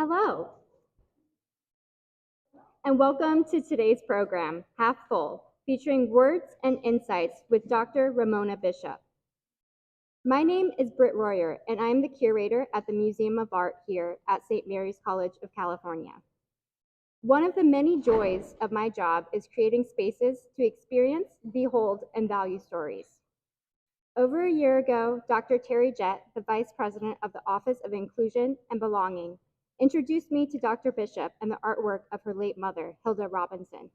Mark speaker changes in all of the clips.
Speaker 1: Hello, and welcome to today's program, Half Full, featuring words and insights with Dr. Ramona Bishop. My name is Britt Royer, and I am the curator at the Museum of Art here at St. Mary's College of California. One of the many joys of my job is creating spaces to experience, behold, and value stories. Over a year ago, Dr. Terry Jett, the Vice President of the Office of Inclusion and Belonging, introduced me to Dr. Bishop and the artwork of her late mother, Hilda Robinson.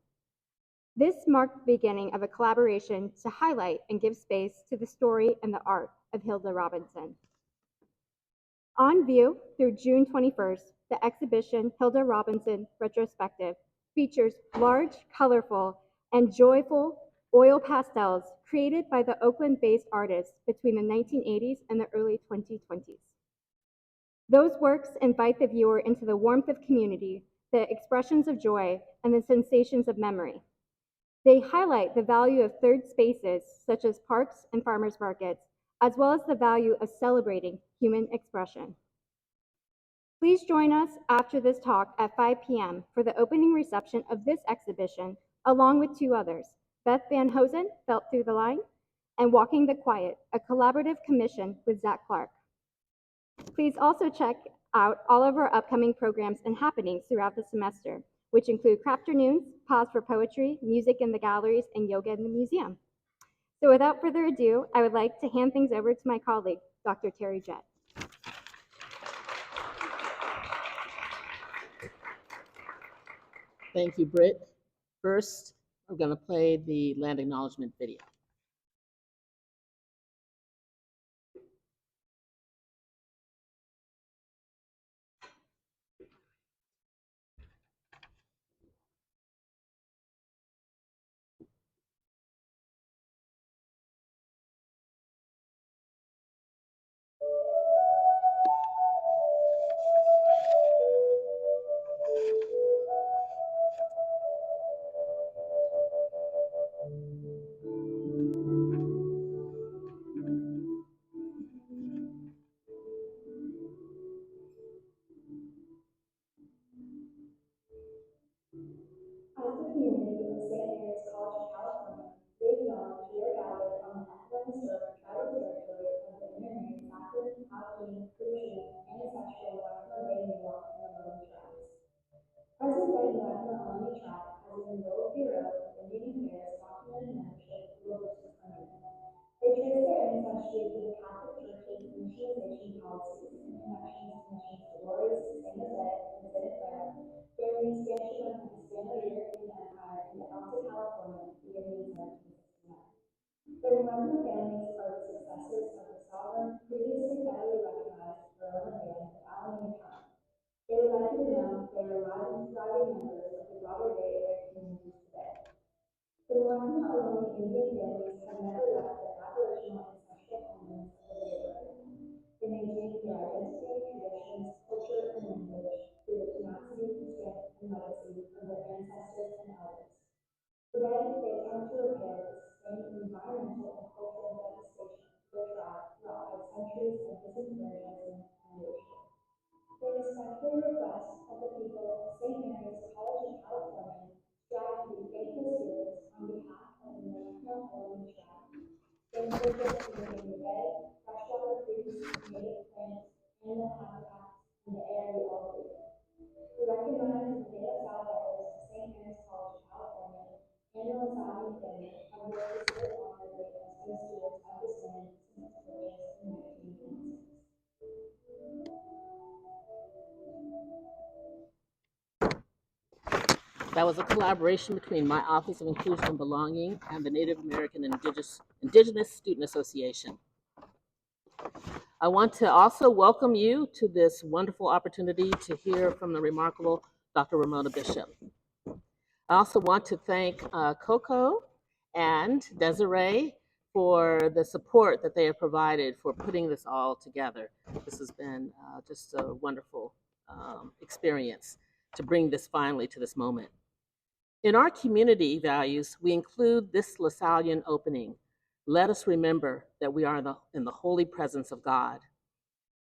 Speaker 1: This marked the beginning of a collaboration to highlight and give space to the story and the art of Hilda Robinson. On view through June 21st, the exhibition Hilda Robinson Retrospective features large, colorful, and joyful oil pastels created by the Oakland-based artists between the 1980s and the early 2020s. Those works invite the viewer into the warmth of community, the expressions of joy, and the sensations of memory. They highlight the value of third spaces, such as parks and farmers markets, as well as the value of celebrating human expression. Please join us after this talk at 5 p.m. for the opening reception of this exhibition, along with two others, Beth Van Hosen, Felt Through the Line, and Walking the Quiet, a collaborative commission with Zach Clark. Please also check out all of our upcoming programs and happenings throughout the semester, which include crafternoons, pause for poetry, music in the galleries, and yoga in the museum. So without further ado, I would like to hand things over to my colleague, Dr. Terry Jett.
Speaker 2: Thank you, Britt. First, I'm going to play the land acknowledgement video.
Speaker 1: As the community of St. Mary's College of California, we acknowledge we are gathered on the ethno-historic tribal territory of the intermarried Safford, Alpine, Peruvian, ancestral Yakima Bay Miwok and Ohlone tribes. Present-day Yakima Ohlone tribe has an enrolled bureau of Indian Affairs documented membership of over 600. They trace their ancestry to the Catholic Church's missionization policies and connections to missions to Lourdes, San Jose, and Santa Clara during the expansion of the Hispano-European Empire into Alta California beginning in 1769. The Ramona families are the successors of the sovereign, previously federally recognized Ramona band of Alameda County. They would like you to know they are alive and thriving members of the broader Bay Area communities today. The Ramona Ohlone Indian families have never left their Aboriginal ancestral homelands of the Bay Area. They maintain their identity, traditions, culture, and language through the tenacity, strength, and legacy of their ancestors and elders. Today, they attempt to repair the sustained environmental and cultural devastation to their tribe wrought by centuries of disenfranchisement and leadership. They respectfully request that the people of St. Mary's College of California strive to be faithful stewards on behalf of the National Ohlone tribe. They encourage us to maintain the bay, freshwater creeks, native plants, animal habitats, and the air we all breathe. We recognize and pay us out efforts to St. Mary's College of California and the Lasalle family have worked to serve honorably as good stewards of this land since its purchase in 1996.
Speaker 2: That was a collaboration between my Office of Inclusion and Belonging and the Native American Indigenous Student Association. I want to also welcome you to this wonderful opportunity to hear from the remarkable Dr. Ramona Bishop. I also want to thank Coco and Desiree for the support that they have provided for putting this all together. This has been just a wonderful experience to bring this finally to this moment. In our community values, we include this Lasallian opening. Let us remember that we are in the holy presence of God.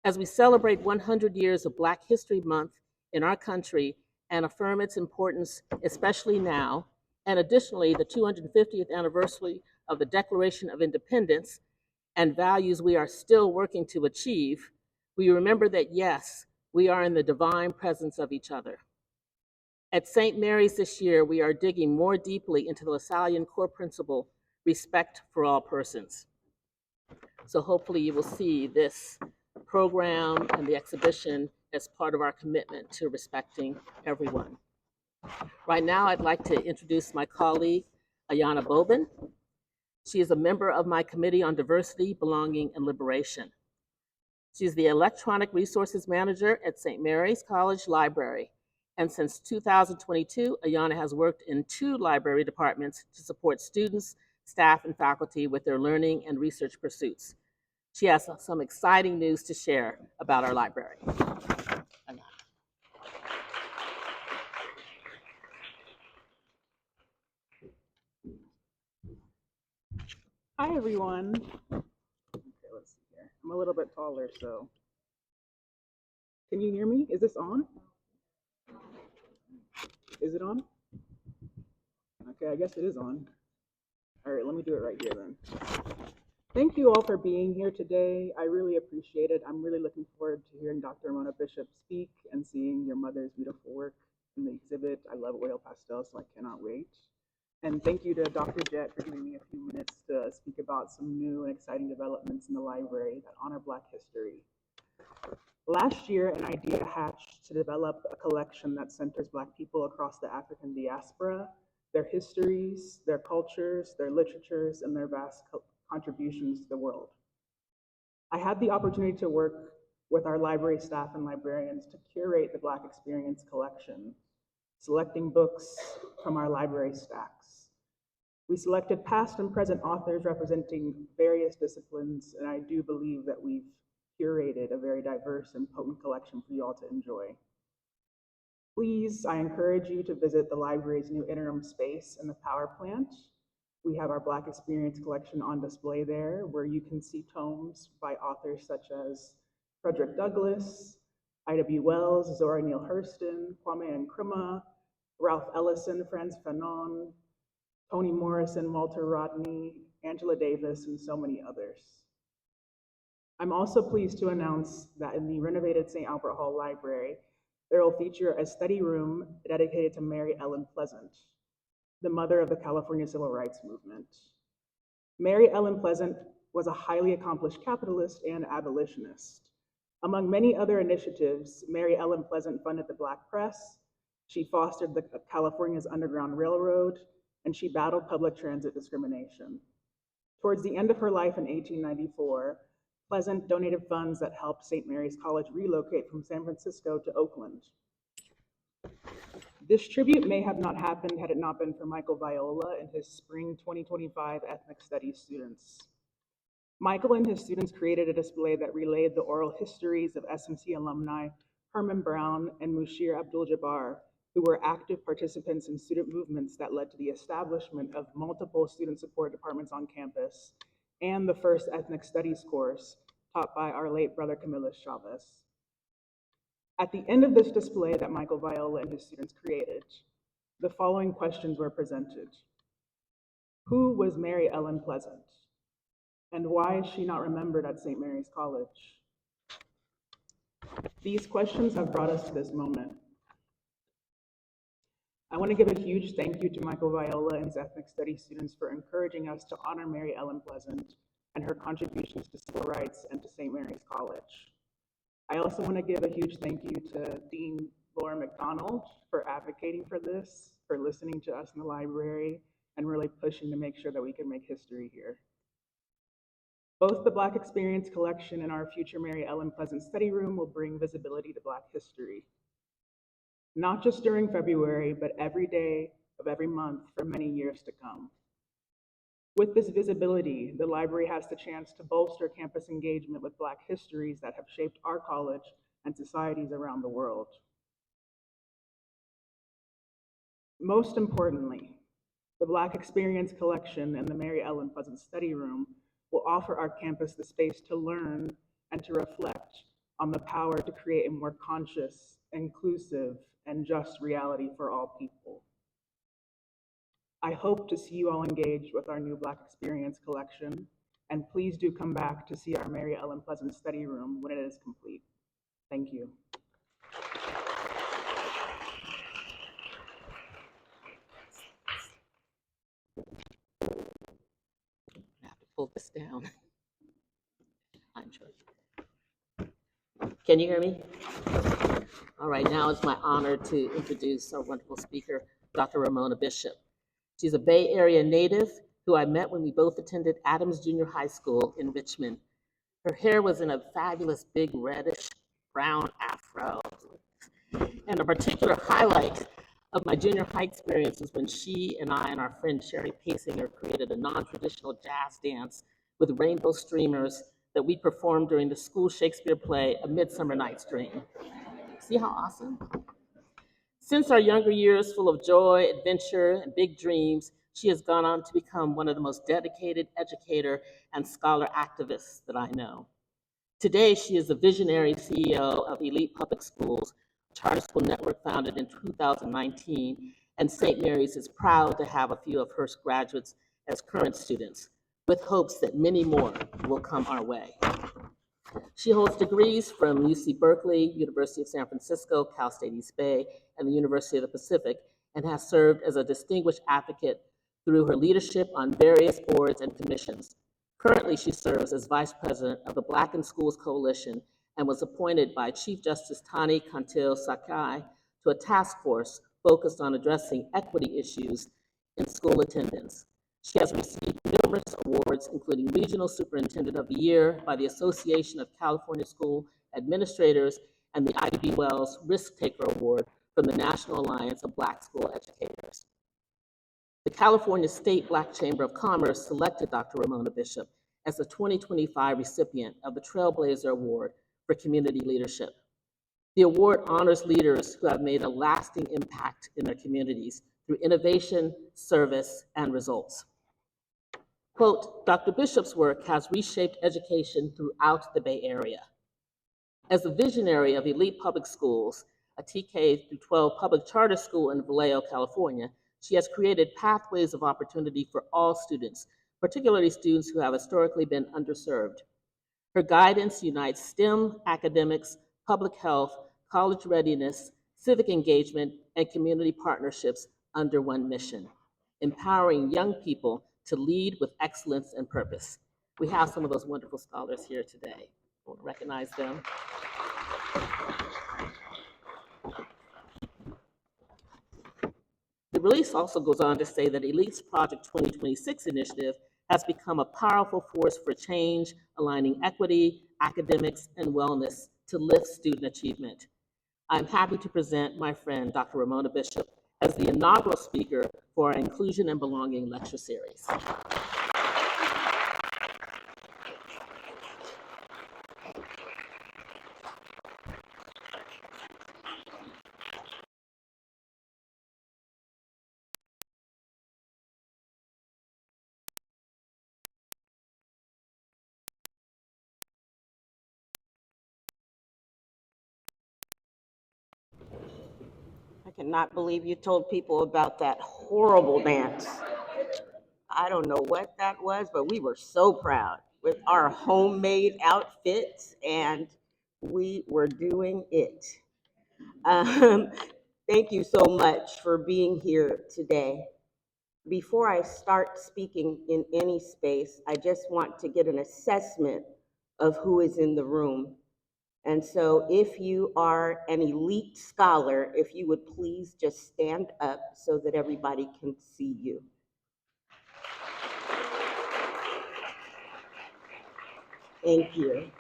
Speaker 2: As we celebrate 100 years of Black History Month in our country and affirm its importance, especially now. And additionally, the 250th anniversary of the Declaration of Independence and values we are still working to achieve, we remember that yes, we are in the divine presence of each other. At St. Mary's this year, we are digging more deeply into the Lasallian core principle, respect for all persons. So hopefully you will see this program and the exhibition as part of our commitment to respecting everyone. Right now, I'd like to introduce my colleague, Ayana Bobin. She is a member of my Committee on Diversity, Belonging, and Liberation. She's the Electronic Resources Manager at St. Mary's College Library. And since 2022, Ayana has worked in 2 library departments to support students, staff, and faculty with their learning and research pursuits. She has some exciting news to share about our library.
Speaker 3: Hi, everyone. Okay, let's see here. I'm a little bit taller, so. Can you hear me? Is this on? Is it on? Okay, I guess it is on. All right, let me do it right here then. Thank you all for being here today. I really appreciate it. I'm really looking forward to hearing Dr. Ramona Bishop speak and seeing your mother's beautiful work in the exhibit. I love oil pastels, so I cannot wait. And thank you to Dr. Jett for giving me a few minutes to speak about some new and exciting developments in the library that honor Black history. Last year, an idea hatched to develop a collection that centers Black people across the African diaspora, their histories, their cultures, their literatures, and their vast contributions to the world. I had the opportunity to work with our library staff and librarians to curate the Black Experience collection, selecting books from our library stacks. We selected past and present authors representing various disciplines, and I do believe that we've curated a very diverse and potent collection for you all to enjoy. Please, I encourage you to visit the library's new interim space in the power plant. We have our Black Experience collection on display there, where you can see tomes by authors such as Frederick Douglass, Ida B. Wells, Zora Neale Hurston, Kwame Nkrumah, Ralph Ellison, Frantz Fanon, Toni Morrison, Walter Rodney, Angela Davis, and so many others. I'm also pleased to announce that in the renovated St. Albert Hall Library, there will feature a study room dedicated to Mary Ellen Pleasant, the mother of the California Civil Rights Movement. Mary Ellen Pleasant was a highly accomplished capitalist and abolitionist. Among many other initiatives, Mary Ellen Pleasant funded the Black Press, she fostered the California's Underground Railroad, and she battled public transit discrimination. Towards the end of her life in 1894, Pleasant donated funds that helped St. Mary's College relocate from San Francisco to Oakland. This tribute may have not happened had it not been for Michael Viola and his spring 2025 ethnic studies students. Michael and his students created a display that relayed the oral histories of SMC alumni Herman Brown and Mushir Abdul-Jabbar, who were active participants in student movements that led to the establishment of multiple student support departments on campus and the first ethnic studies course taught by our late brother Camillus Chavez. At the end of this display that Michael Viola and his students created, the following questions were presented. Who was Mary Ellen Pleasant? And why is she not remembered at St. Mary's College? These questions have brought us to this moment. I want to give a huge thank you to Michael Viola and his ethnic studies students for encouraging us to honor Mary Ellen Pleasant and her contributions to civil rights and to St. Mary's College. I also want to give a huge thank you to Dean Laura McDonald for advocating for this, for listening to us in the library, and really pushing to make sure that we can make history here. Both the Black Experience collection and our future Mary Ellen Pleasant study room will bring visibility to Black history, not just during February, but every day of every month for many years to come. With this visibility, the library has the chance to bolster campus engagement with Black histories that have shaped our college and societies around the world. Most importantly, the Black Experience collection and the Mary Ellen Pleasant study room will offer our campus the space to learn and to reflect on the power to create a more conscious inclusive, and just reality for all people. I hope to see you all engaged with our new Black Experience collection, and please do come back to see our Mary Ellen Pleasant study room when it is complete. Thank you.
Speaker 2: I have to pull this down. I'm sure. Can you hear me? All right, now it's my honor to introduce our wonderful speaker, Dr. Ramona Bishop. She's a Bay Area native who I met when we both attended Adams Junior High School in Richmond. Her hair was in a fabulous big reddish brown afro. And a particular highlight of my junior high experience was when she and I and our friend Sherry Pasinger created a non-traditional jazz dance with rainbow streamers that we performed during the school Shakespeare play, A Midsummer Night's Dream. See how awesome? Since our younger years full of joy, adventure, and big dreams, she has gone on to become one of the most dedicated educator and scholar activists that I know. Today, she is the visionary CEO of Elite Public Schools, a charter school network founded in 2019, and St. Mary's is proud to have a few of her graduates as current students, with hopes that many more will come our way. She holds degrees from UC Berkeley, University of San Francisco, Cal State East Bay, and the University of the Pacific, and has served as a distinguished advocate through her leadership on various boards and commissions. Currently, she serves as Vice President of the Black in Schools Coalition and was appointed by Chief Justice Tani Kantil Sakai to a task force focused on addressing equity issues in school attendance. She has received numerous awards, including Regional Superintendent of the Year by the Association of California School Administrators and the Ivy B. Wells Risk Taker Award from the National Alliance of Black School Educators. The California State Black Chamber of Commerce selected Dr. Ramona Bishop as the 2025 recipient of the Trailblazer Award for Community Leadership. The award honors leaders who have made a lasting impact in their communities through innovation, service, and results. Quote, Dr. Bishop's work has reshaped education throughout the Bay Area. As a visionary of Elite Public Schools, a TK through 12 public charter school in Vallejo, California, she has created pathways of opportunity for all students, particularly students who have historically been underserved. Her guidance unites STEM, academics, public health, college readiness, civic engagement, and community partnerships under one mission, empowering young people to lead with excellence and purpose. We have some of those wonderful scholars here today. I want to recognize them. The release also goes on to say that Elite's Project 2026 initiative has become a powerful force for change, aligning equity, academics, and wellness to lift student achievement. I'm happy to present my friend, Dr. Ramona Bishop, as the inaugural speaker for our Inclusion and Belonging lecture series.
Speaker 4: I cannot believe you told people about that horrible dance. I don't know what that was, but we were so proud with our homemade outfits and we were doing it. Um, Thank you so much for being here today. Before I start speaking in any space, I just want to get an assessment of who is in the room. And so if you are an elite scholar, if you would please just stand up so that everybody can see you. Thank you.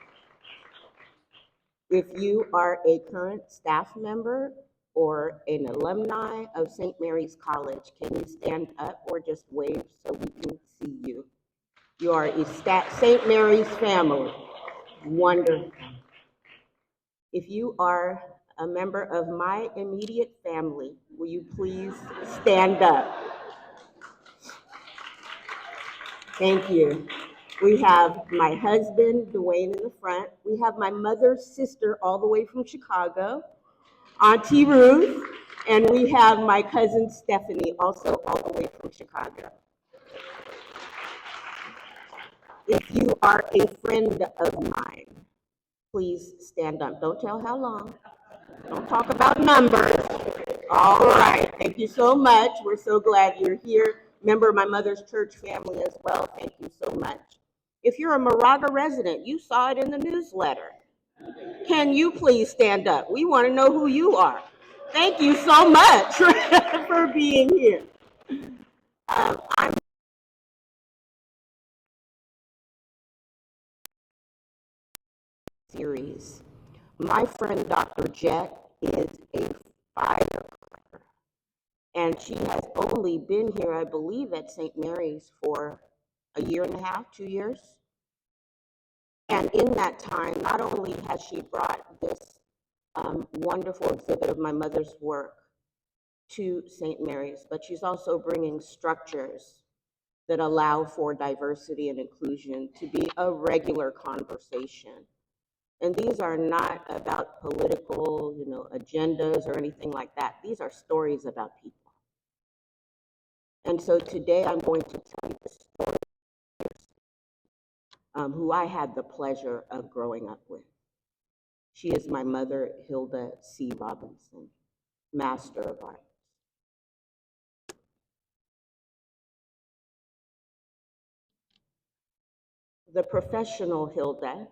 Speaker 4: If you are a current staff member or an alumni of St. Mary's College, can you stand up or just wave so we can see you? You are a St. Mary's family. Wonderful. If you are a member of my immediate family, will you please stand up? Thank you. We have my husband, Dwayne, in the front. We have my mother's sister all the way from Chicago. Auntie Ruth, and we have my cousin Stephanie, also all the way from Chicago. If you are a friend of mine, please stand up. Don't tell how long. Don't talk about numbers. All right. Thank you so much. We're so glad you're here. Member of my mother's church family as well. Thank you so much. If you're a Moraga resident, you saw it in the newsletter. Can you please stand up? We want to know who you are. Thank you so much for being here. I'm series. My friend Dr. Jet is a firecracker, and she has only been here, I believe, at St. Mary's for a year and a half, 2 years. And in that time, not only has she brought this wonderful exhibit of my mother's work to St. Mary's, but she's also bringing structures that allow for diversity and inclusion to be a regular conversation. And these are not about political, agendas or anything like that. These are stories about people. And so today I'm going to tell you the story who I had the pleasure of growing up with. She is my mother, Hilda C. Robinson, Master of Arts. The professional Hilda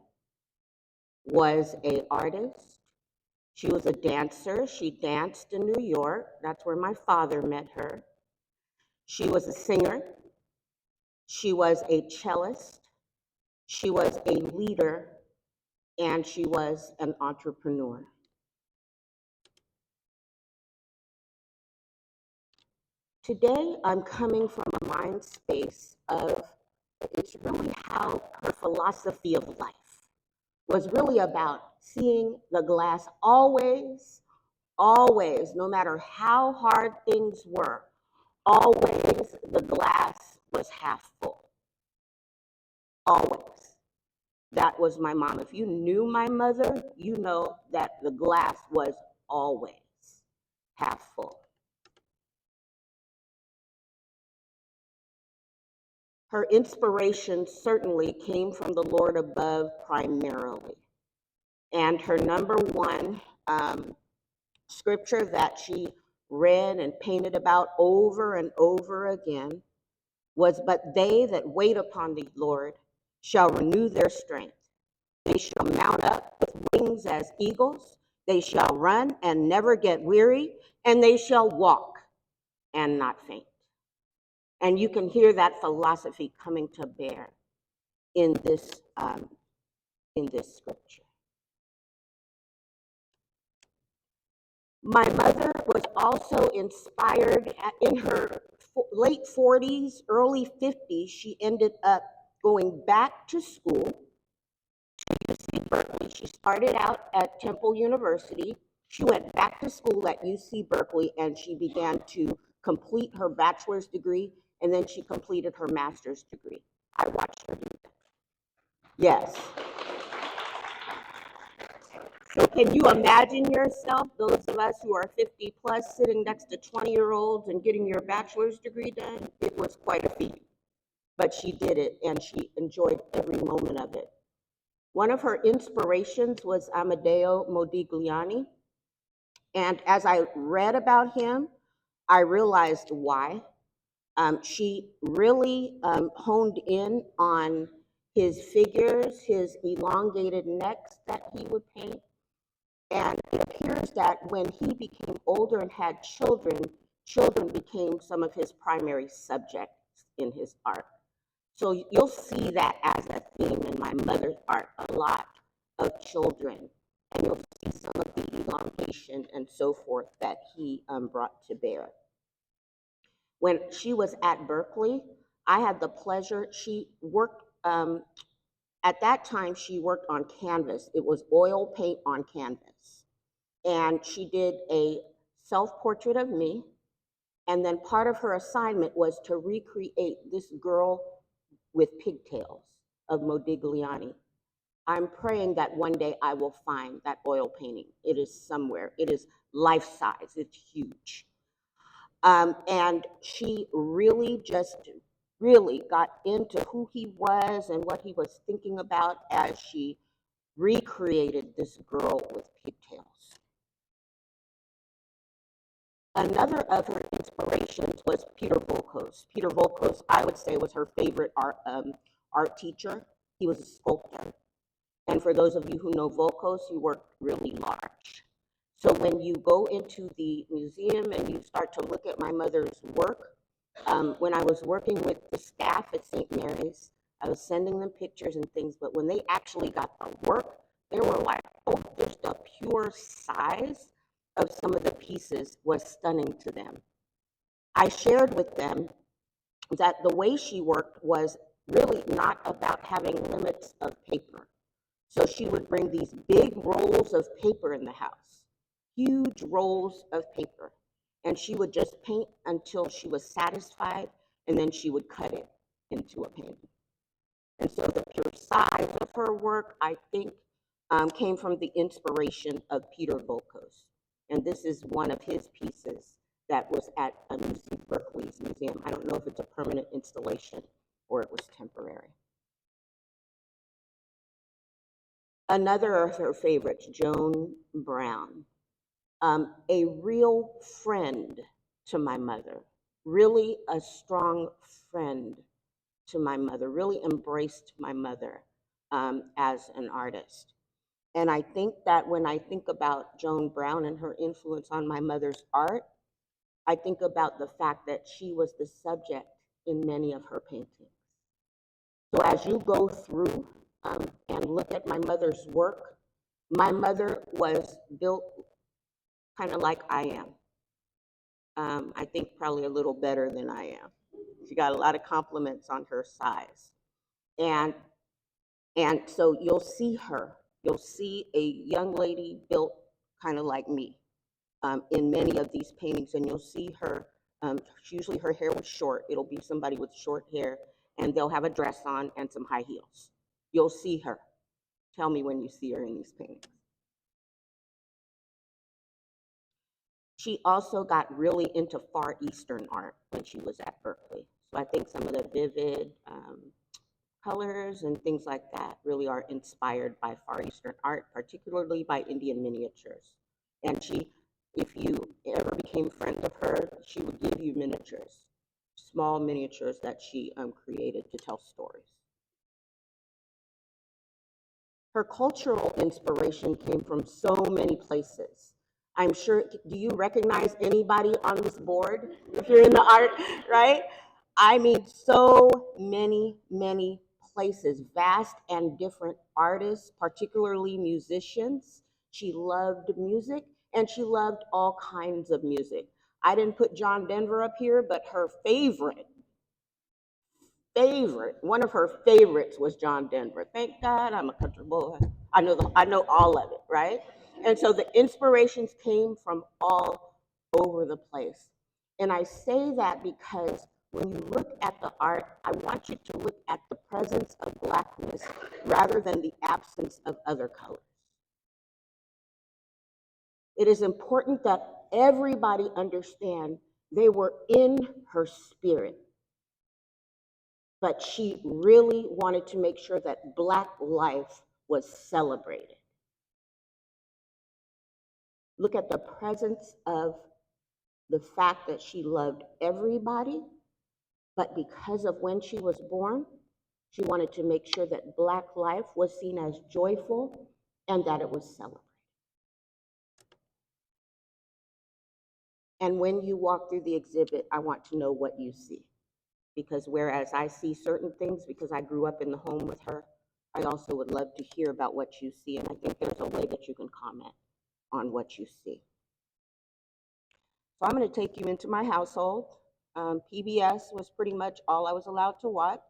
Speaker 4: was an artist. She was a dancer. She danced in New York. That's where my father met her. She was a singer. She was a cellist. She was a leader, and she was an entrepreneur. Today, I'm coming from a mind space of, it's really how her philosophy of life was really about seeing the glass always, no matter how hard things were, always the glass was half full. Always. That was my mom. If you knew my mother, you know that the glass was always half full. Her inspiration certainly came from the Lord above primarily. And her number one scripture that she read and painted about over and over again was, "But they that wait upon the Lord shall renew their strength. They shall mount up with wings as eagles. They shall run and never get weary, and they shall walk and not faint." And you can hear that philosophy coming to bear in this scripture. My mother was also inspired in her late 40s, early 50s. She ended up going back to school to UC Berkeley. She started out at Temple University. She went back to school at UC Berkeley, and she began to complete her bachelor's degree, and then she completed her master's degree. I watched her do that. Yes. So can you imagine yourself, those of us who are 50 plus, sitting next to 20-year-olds and getting your bachelor's degree done? It was quite a feat. But she did it, and she enjoyed every moment of it. One of her inspirations was Amedeo Modigliani. And as I read about him, I realized why. She really honed in on his figures, his elongated necks that he would paint. And it appears that when he became older and had children, children became some of his primary subjects in his art. So you'll see that as a theme in my mother's art, a lot of children. And you'll see some of the elongation and so forth that he brought to bear. When she was at Berkeley, I had the pleasure, she worked, at that time, she worked on canvas. It was oil paint on canvas. And she did a self-portrait of me. And then part of her assignment was to recreate this girl with pigtails of Modigliani. I'm praying that one day I will find that oil painting. It is somewhere. It is life size. It's huge. And she really just really got into who he was and what he was thinking about as she recreated this girl with pigtails. Another of her inspirations was Peter Volkos. Peter Volkos, I would say, was her favorite art teacher. He was a sculptor. And for those of you who know Volkos, he worked really large. So when you go into the museum and you start to look at my mother's work, when I was working with the staff at St. Mary's, I was sending them pictures and things, but when they actually got the work, they were like, oh, just the pure size of some of the pieces was stunning to them. I shared with them that the way she worked was really not about having limits of paper. So she would bring these big rolls of paper in the house, huge rolls of paper, and she would just paint until she was satisfied, and then she would cut it into a painting. And so the pure size of her work, I think, came from the inspiration of Peter Volkos. And this is one of his pieces that was at a museum, Berkeley's museum. I don't know if it's a permanent installation or it was temporary. Another of her favorites, Joan Brown, a real friend to my mother, really a strong friend to my mother, really embraced my mother as an artist. And I think that when I think about Joan Brown and her influence on my mother's art, I think about the fact that she was the subject in many of her paintings. So as you go through and look at my mother's work, my mother was built kind of like I am. I think probably a little better than I am. She got a lot of compliments on her size. And and so you'll see her. You'll see a young lady built kind of like me in many of these paintings, and you'll see her. Usually her hair was short. It'll be somebody with short hair, and they'll have a dress on and some high heels. You'll see her. Tell me when you see her in these paintings. She also got really into Far Eastern art when she was at Berkeley. So I think some of the vivid colors and things like that really are inspired by Far Eastern art, particularly by Indian miniatures. And she, if you ever became friends of her, she would give you miniatures, small miniatures that she created to tell stories. Her cultural inspiration came from so many places. I'm sure, do you recognize anybody on this board if you're in the art, right? I mean, so many places, vast and different artists, particularly musicians. She loved music and she loved all kinds of music. I didn't put John Denver up here, but her one of her favorites was John Denver. Thank God I'm a country boy. I know all of it, right? And so the inspirations came from all over the place. And I say that because when you look at the art, I want you to look at the presence of blackness rather than the absence of other colors. It is important that everybody understand they were in her spirit, but she really wanted to make sure that Black life was celebrated. Look at the presence of the fact that she loved everybody, but because of when she was born, she wanted to make sure that Black life was seen as joyful and that it was celebrated. And when you walk through the exhibit, I want to know what you see. Because whereas I see certain things because I grew up in the home with her, I also would love to hear about what you see. And I think there's a way that you can comment on what you see. So I'm going to take you into my household. PBS was pretty much all I was allowed to watch.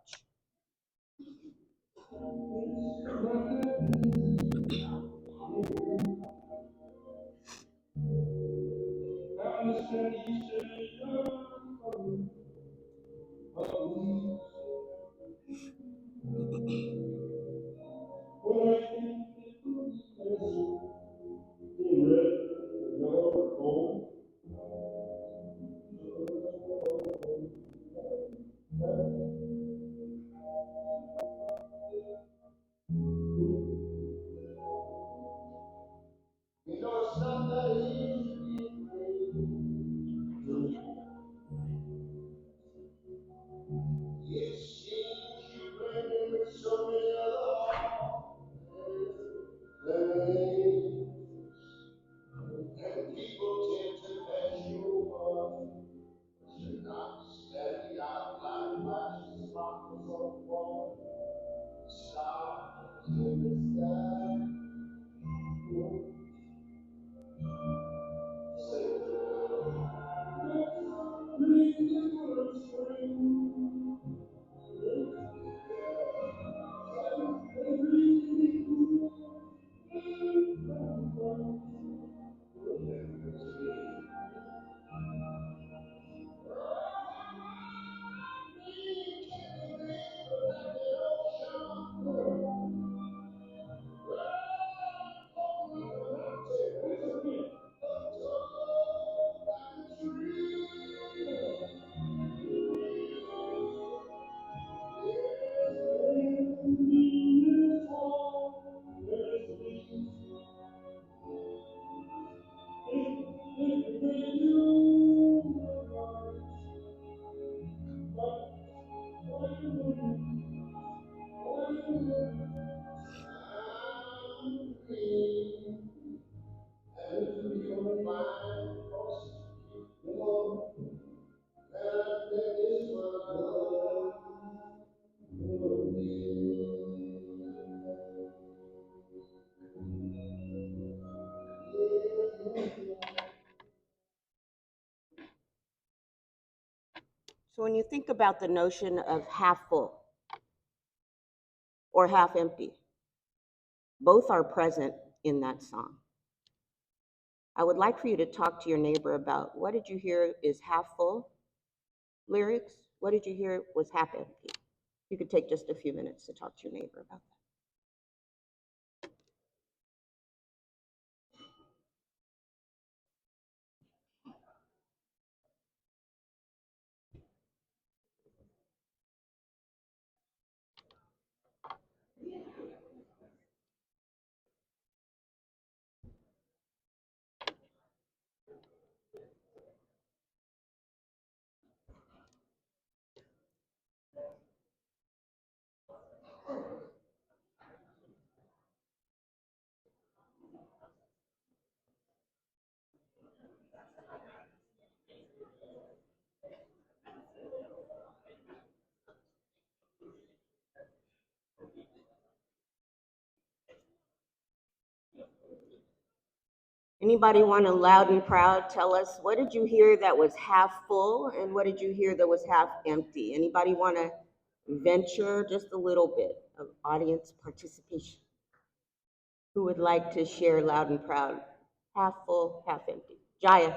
Speaker 4: So when you think about the notion of half full or half empty, both are present in that song. I would like for you to talk to your neighbor about what did you hear is half full lyrics? What did you hear was half empty? You could take just a few minutes to talk to your neighbor about that. Anybody want to loud and proud tell us what did you hear that was half full and what did you hear that was half empty? Anybody want to venture just a little bit of audience participation? Who would like to share loud and proud? Half full, half empty. Jaya.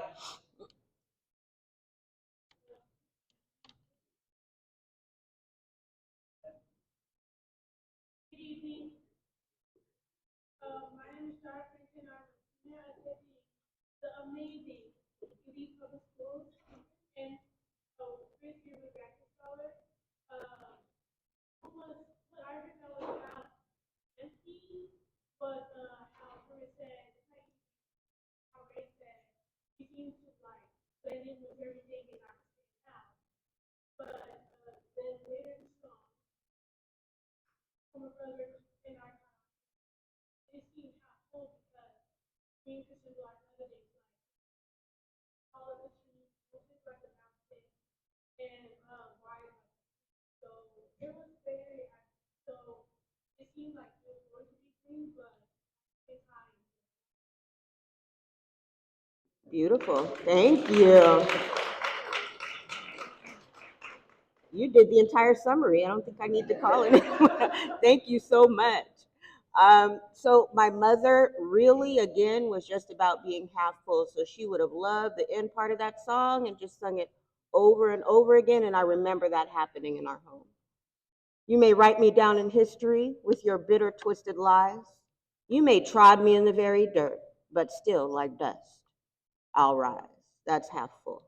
Speaker 4: Beautiful. Thank you. You did the entire summary. I don't think I need to call it. Thank you so much. So my mother really, again, was just about being half full. So she would have loved the end part of that song and just sung it over and over again. And I remember that happening in our home. You may write me down in history with your bitter, twisted lies. You may trod me in the very dirt, but still, like dust, I'll rise. That's half full.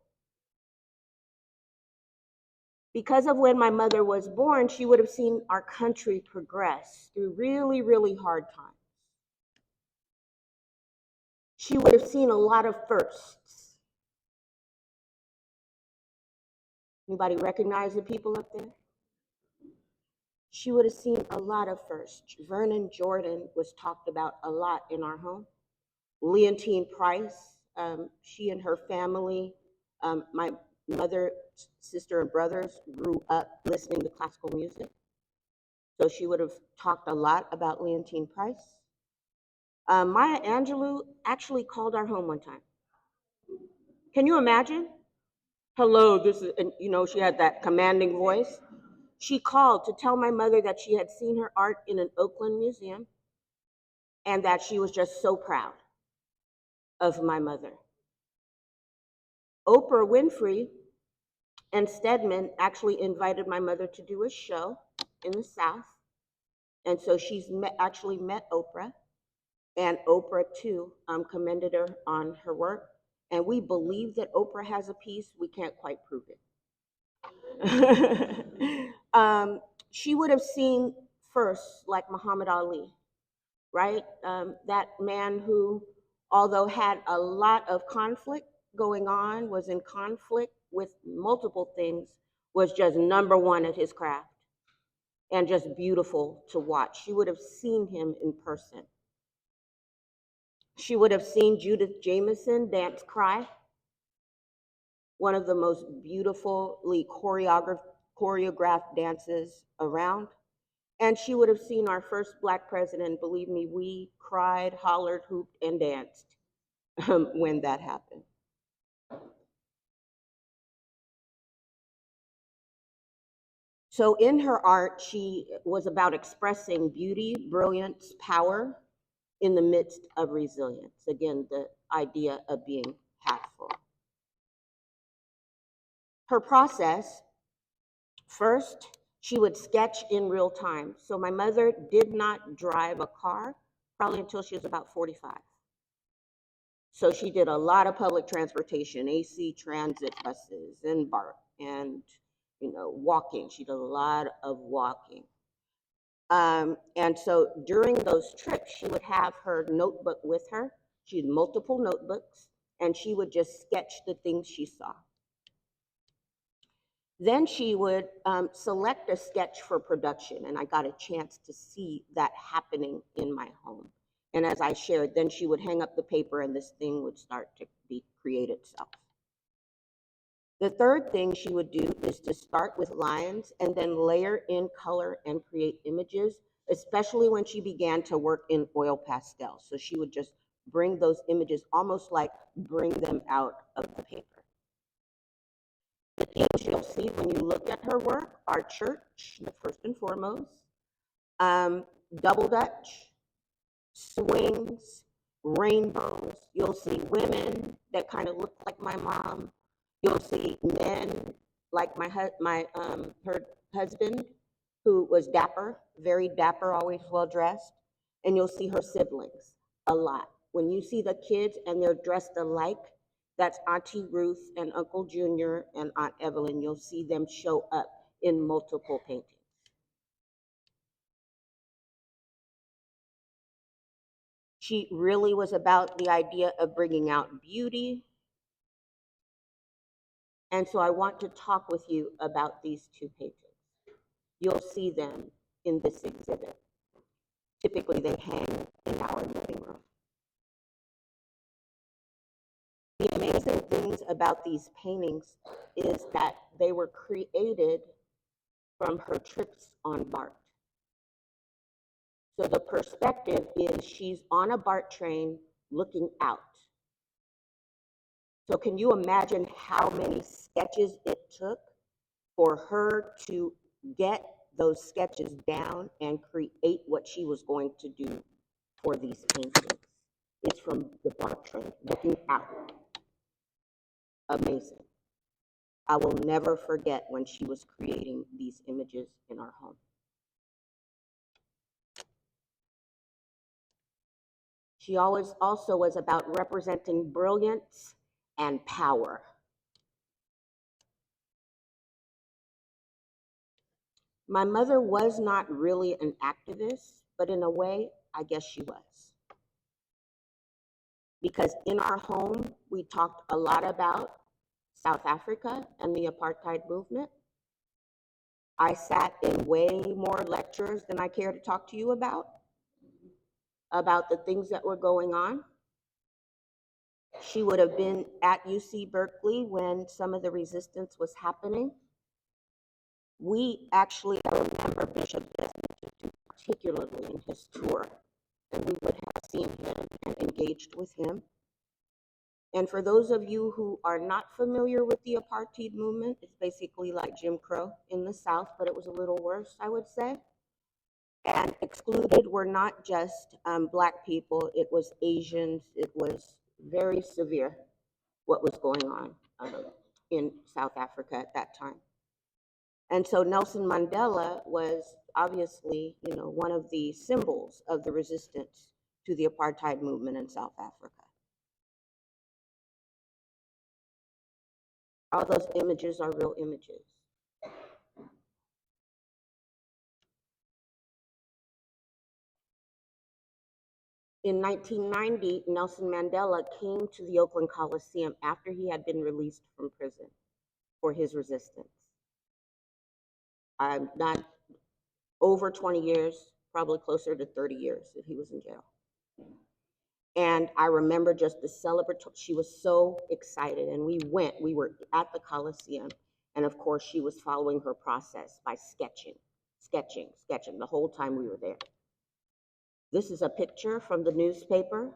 Speaker 4: Because of when my mother was born, she would have seen our country progress through really, really hard times. She would have seen a lot of firsts. Anybody recognize the people up there? She would have seen a lot of firsts. Vernon Jordan was talked about a lot in our home. Leontine Price, she and her family, my mother, sister, and brothers grew up listening to classical music. So she would have talked a lot about Leontine Price. Maya Angelou actually called our home one time. Can you imagine? Hello, this is, and she had that commanding voice. She called to tell my mother that she had seen her art in an Oakland museum and that she was just so proud of my mother. Oprah Winfrey and Stedman actually invited my mother to do a show in the South. And so she's actually met Oprah, and Oprah too commended her on her work. And we believe that Oprah has a piece. We can't quite prove it. She would have seen first, like Muhammad Ali, right? That man who, although had a lot of conflict going on, was in conflict with multiple things, was just number one at his craft. and just beautiful to watch. She would have seen him in person. She would have seen Judith Jamison dance Cry, one of the most beautifully choreographed dances around. And she would have seen our first Black president. Believe me, we cried, hollered, hooped, and danced when that happened. So in her art, she was about expressing beauty, brilliance, power in the midst of resilience. Again, the idea of being tactful. Her process, first, she would sketch in real time. So my mother did not drive a car probably until she was about 45. So she did a lot of public transportation, AC transit buses and BART, and walking. She did a lot of walking. And so during those trips, she would have her notebook with her. She had multiple notebooks, and she would just sketch the things she saw. Then she would select a sketch for production, and I got a chance to see that happening in my home. And as I shared, then she would hang up the paper, and this thing would start to create itself. The third thing she would do is to start with lines and then layer in color and create images, especially when she began to work in oil pastel. So she would just bring those images, almost like bring them out of the paper. The things you'll see when you look at her work are church, first and foremost, double dutch, swings, rainbows. You'll see women that kind of look like my mom. You'll see men like her husband, who was dapper, very dapper, always well dressed. And you'll see her siblings a lot. When you see the kids and they're dressed alike, that's Auntie Ruth and Uncle Junior and Aunt Evelyn. You'll see them show up in multiple paintings. She really was about the idea of bringing out beauty. And so I want to talk with you about these two paintings. You'll see them in this exhibit. Typically, they hang in our living room. The amazing things about these paintings is that they were created from her trips on BART. So the perspective is she's on a BART train looking out. So can you imagine how many sketches it took for her to get those sketches down and create what she was going to do for these paintings? It's from the BART train looking out. Amazing. I will never forget when she was creating these images in our home. She always also was about representing brilliance and power. My mother was not really an activist, but in a way, I guess she was. Because in our home, we talked a lot about South Africa and the apartheid movement. I sat in way more lectures than I care to talk to you about the things that were going on. She would have been at UC Berkeley when some of the resistance was happening. We actually, I remember Bishop Desmond particularly in his tour, and we would have seen him and engaged with him. And for those of you who are not familiar with the apartheid movement, it's basically like Jim Crow in the South, but it was a little worse, I would say. And excluded were not just Black people, it was Asians, it was very severe what was going on in South Africa at that time. And so Nelson Mandela was obviously, one of the symbols of the resistance to the apartheid movement in South Africa. All those images are real images. In 1990, Nelson Mandela came to the Oakland Coliseum after he had been released from prison for his resistance. I'm not over 20 years, probably closer to 30 years that he was in jail. And I remember just the celebratory, she was so excited. And we were at the Coliseum. And of course, she was following her process by sketching the whole time we were there. This is a picture from the newspaper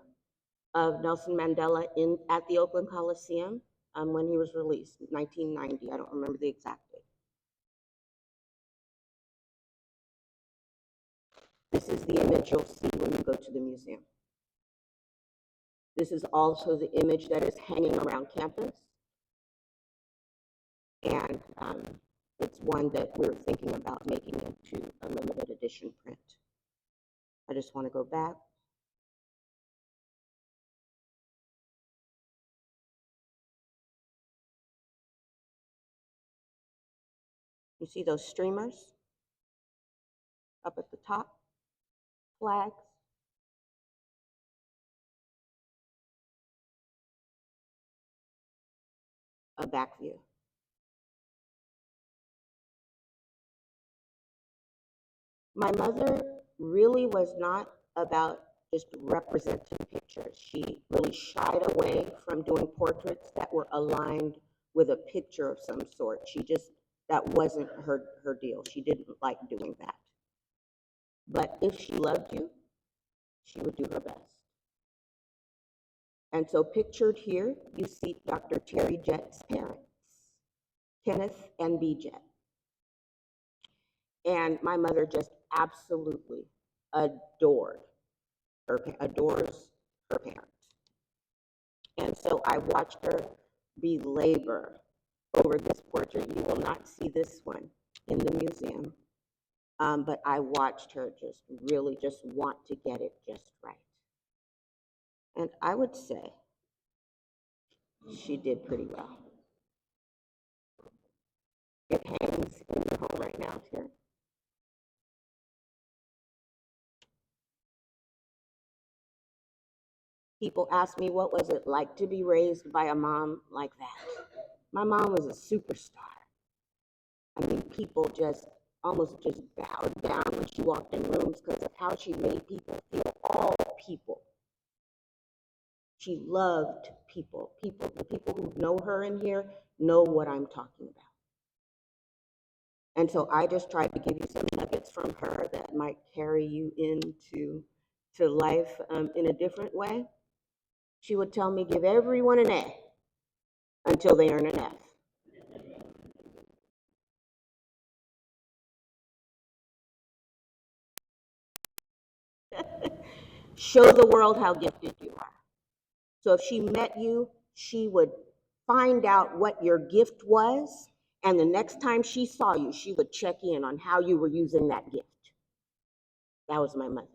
Speaker 4: of Nelson Mandela at the Oakland Coliseum when he was released, 1990. I don't remember the exact date. This is the image you'll see when you go to the museum. This is also the image that is hanging around campus. And it's one that we're thinking about making into a limited edition print. I just want to go back. You see those streamers up at the top? Flags. A back view. My mother really was not about just representing pictures. She really shied away from doing portraits that were aligned with a picture of some sort. That wasn't her deal. She didn't like doing that. But if she loved you, she would do her best. And so pictured here, you see Dr. Terry Jett's parents, Kenneth and B. Jett. And my mother just absolutely adores her parents. And so I watched her belabor over this portrait. You will not see this one in the museum, but I watched her just really just want to get it just right. And I would say she did pretty well. It hangs in your home right now, here. People ask me, what was it like to be raised by a mom like that? My mom was a superstar. I mean, people just almost just bowed down when she walked in rooms because of how she made people feel, all people. She loved people. The people who know her in here know what I'm talking about. And so I just tried to give you some nuggets from her that might carry you into life in a different way. She would tell me, give everyone an A until they earn an F. Show the world how gifted you are. So if she met you, she would find out what your gift was, and the next time she saw you, she would check in on how you were using that gift. That was my mother.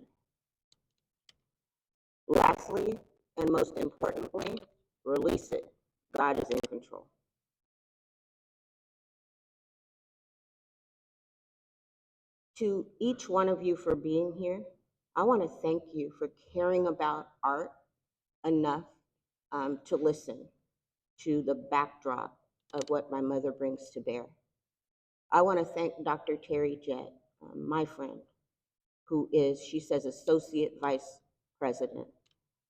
Speaker 4: Lastly, and most importantly, release it. God is in control. To each one of you for being here, I want to thank you for caring about art enough to listen to the backdrop of what my mother brings to bear. I want to thank Dr. Terry Jett, my friend, who is, she says, Associate Vice President,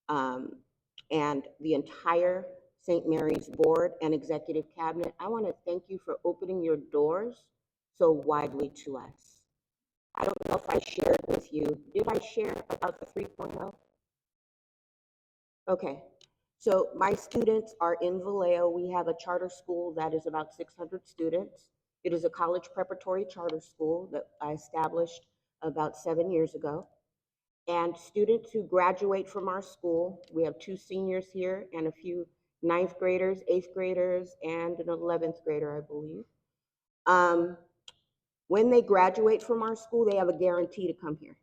Speaker 4: and the entire St. Mary's Board and Executive Cabinet. I want to thank you for opening your doors so widely to us. I don't know if I shared with you. Did I share about the 3.0? Okay. So my students are in Vallejo. We have a charter school that is about 600 students. It is a college preparatory charter school that I established about 7 years ago. And students who graduate from our school, we have 2 seniors here and a few 9th graders, 8th graders, and an 11th grader, I believe. When they graduate from our school, they have a guarantee to come here.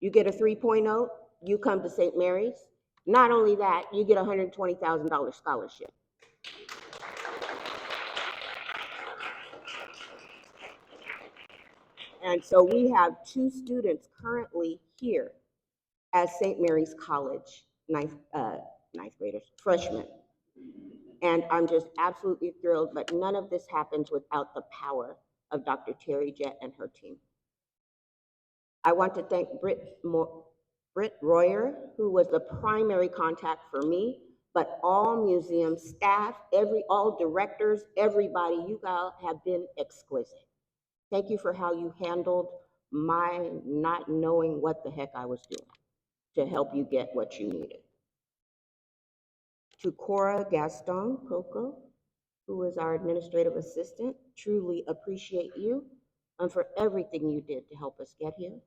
Speaker 4: You get a 3.0, you come to St. Mary's. Not only that, you get a $120,000 scholarship. And so we have 2 students currently here at St. Mary's College, ninth graders, freshmen. And I'm just absolutely thrilled, but none of this happens without the power of Dr. Terry Jett and her team. I want to thank Britt Royer, who was the primary contact for me, but all museum staff, all directors, everybody, you guys have been exquisite. Thank you for how you handled my not knowing what the heck I was doing to help you get what you needed. To Cora Gaston Coco, who is our administrative assistant, truly appreciate you and for everything you did to help us get here.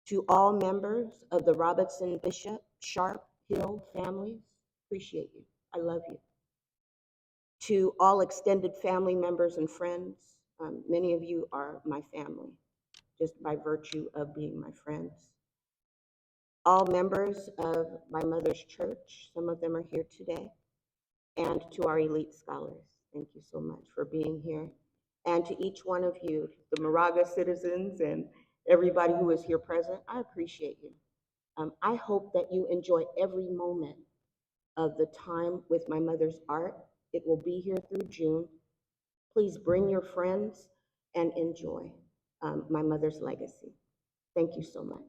Speaker 4: To all members of the Robinson, Bishop, Sharp, Hill families, appreciate you. I love you. To all extended family members and friends, many of you are my family, just by virtue of being my friends. All members of my mother's church, some of them are here today, and to our elite scholars, thank you so much for being here. And to each one of you, the Moraga citizens and everybody who is here present, I appreciate you. I hope that you enjoy every moment of the time with my mother's art. It will be here through June. Please bring your friends and enjoy my mother's legacy. Thank you so much.